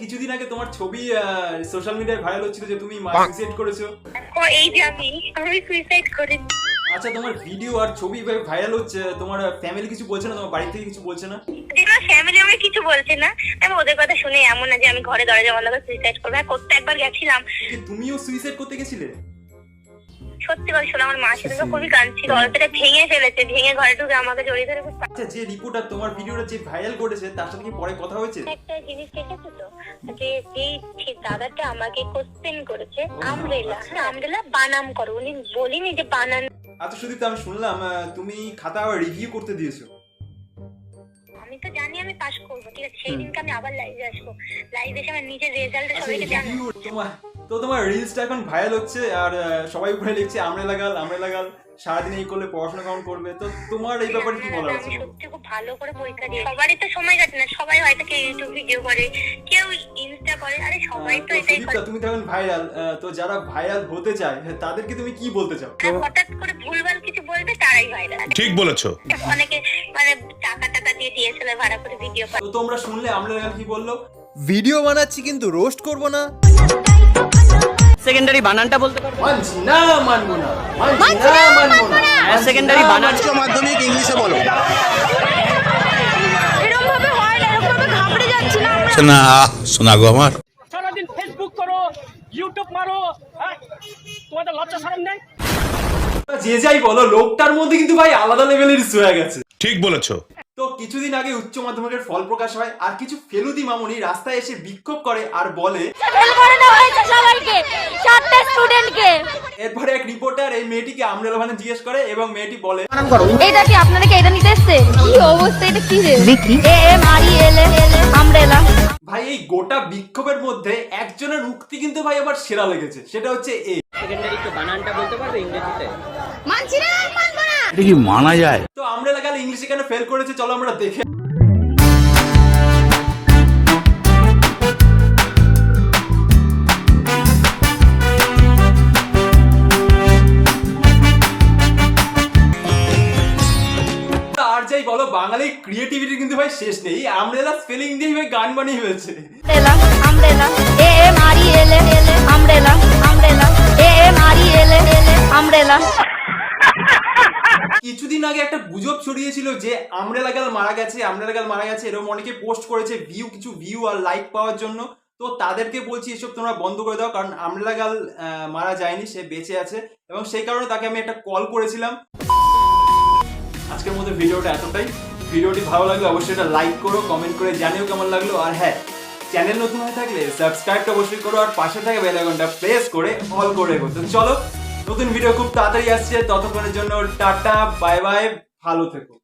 কিছুদিন আগে তোমার ছবি সোশ্যাল মিডিয়ায় ভাইরাল হচ্ছিল যে তুমি সুইসাইড করেছো। ও এই যে আমি সুইসাইড করিনি। আচ্ছা, তোমার ভিডিও আর ছবি ভাইরাল হচ্ছে, তোমার ফ্যামিলি কিছু বলছে না? তোমার বাড়ি থেকে কিছু বলছে না? আমার ফ্যামিলি আমাকে কিছু বলছে না। আমি ওদের কথা শুনে এমন না যে আমি ঘরে দরজা বন্ধ করে সুইসাইড করবো। হ্যাঁ, করতে একবার গেছিলাম। তুমিও সুইসাইড করতে গেছিলে? সত্যি কথা শোনো, আমার মা সেদিন খুবই কাঁদছিল, দরজাটা ভেঙে ফেলেছে, ভেঙে ঘরে ঢুকে আমাকে জড়িয়ে ধরে আচ্ছা, যে রিপোর্টার তোমার ভিডিওটা যে ভাইরাল করেছে তার সাথে কি পরে কথা হয়েছে? একটা জিনিস দেখেছো তো, যে যেই দাদাটা আমাকে কোশ্চেন করেছে আমরেলা, আমরেলা বানাম করো, উনি বলিনি যে বানান। আচ্ছা সুদীপ, আমি শুনলাম তুমি খাতা রিভিউ করতে দিয়েছো। আমি তো জানি আমি পাস করবো, ঠিক আছে? সেই দিনকে আমি আবার লাইভে আসবো, লাইভে এসে আমার নিজের রেজাল্টটা সবাইকে জানাবো। তোমার রিলসটা এখন ভাইরাল হচ্ছে আর সবাই উপরে লিখছে আমরে লাগাল সারাদিন এই করলে পড়াশোনা কেমন করবে। তো তোমার এই ব্যাপারে কি বলার আছে? আমি সত্যি খুব ভালো করে পরীক্ষা দিই। সবারই তো সময় কাটে না, সবাই হয়তো কেউ ইউটিউব ভিডিও করে, কেউ ইনস্টা করে, আরে সবাই তো এটাই করে। তুমি তো এখন ভাইরাল, তো যারা ভাইরাল হতে চায় তাদেরকে তুমি কি বলতে চাও? হঠাৎ করে ভুলভাল কিছু বলবে তারাই ভাইরাল। ঠিক বলেছো। অনেকে মানে টাকা দিয়ে ডিএসএলআর ভাড়া করে ভিডিও করে। তো তোমরা শুনলে আমরা কি বললো? ভিডিও বানাচ্ছি কিন্তু রোস্ট করব না। সেকেন্ডারি বানানটা বলতে পারবো? মানছি না, মানবো না, মানছি না, মানবো না। সেকেন্ডারি বানান মাধ্যমিক ইংলিশে বলো। এরকম ভাবে হয় না, এরকম ভাবে ঘাবড়ে যাচ্ছি না আমরা। শোনা শোনা গো আমার। সারাদিন ফেসবুক করো, ইউটিউব মারো, হ্যাঁ? তোমাদের লজ্জা শরম নেই? যে যাই বলো, লোকটার মধ্যে কিন্তু ভাই আলাদা লেভেলের ইস্যু হয়ে গেছে। ঠিক বলেছো। তো কিছুদিন আগে উচ্চ মাধ্যমিকের ফল প্রকাশ হয় আর কিছু ফেলুদি মামুনি রাস্তায় এসে বিক্ষোভ করে আর বলে এরপরে এক রিপোর্টার এই মেয়েটিকে আমরেলা বানান জিজ্ঞেস করে এবং মেয়েটি বলে এটা কি আপনারা কি এটা নিতে এসেছেন? কি অবস্থা, এটা কি রে? দেখি এম আর ই এল আমরেলা। ভাই এই গোটা বিক্ষোভের মধ্যে একজনের উক্তি কিন্তু ভাই আবার সেরা লেগেছে, সেটা হচ্ছে এই সেকেন্ডারি তো বানানটা বলতে পারবে ইংরেজিতে? মানছি না, মানবো না। এটা কি মানা যায়? তো আমরেলা গেল ইংলিশে কেন ফেল করেছে, চলো আমরা দেখে। আর যাই বলো, বাঙালি ক্রিয়েটিভিটি কিন্তু ভাই শেষ নেই। আমরেলা স্পেলিং দিয়ে ভাই গান বানিয়ে ফেলছে। আমরেলা এম আর ই এল আমরেলা আমরেলা এম আর ই এল আমরেলা। কিছুদিন আগে একটা গুজব ছড়িয়েছিল যে আমরেলা গাল মারা গেছে, এরকম অনেকে পোস্ট করেছে কিছু ভিউ আর লাইক পাওয়ার জন্য। তো তাদেরকে বলছি এসব তোমরা বন্ধ করে দাও, কারণ আমরেলা গাল মারা যায়নি, সে বেঁচে আছে এবং সেই কারণে তাকে আমি একটা কল করেছিলাম। আজকের মধ্যে ভিডিওটা এতটাই। ভিডিওটি ভালো লাগলে অবশ্যই এটা লাইক করো, কমেন্ট করে জানিও কেমন লাগলো। আর হ্যাঁ, চ্যানেল নতুন হয়ে থাকলে সাবস্ক্রাইবটা অবশ্যই করো আর পাশে থাকা বেল আইকনটা প্রেস করে অল করে রেখো। তো চলো, নতুন ভিডিও খুব তাড়াতাড়ি আসছে, ততক্ষণের জন্য টাটা, বাই বাই, ভালো থেকো।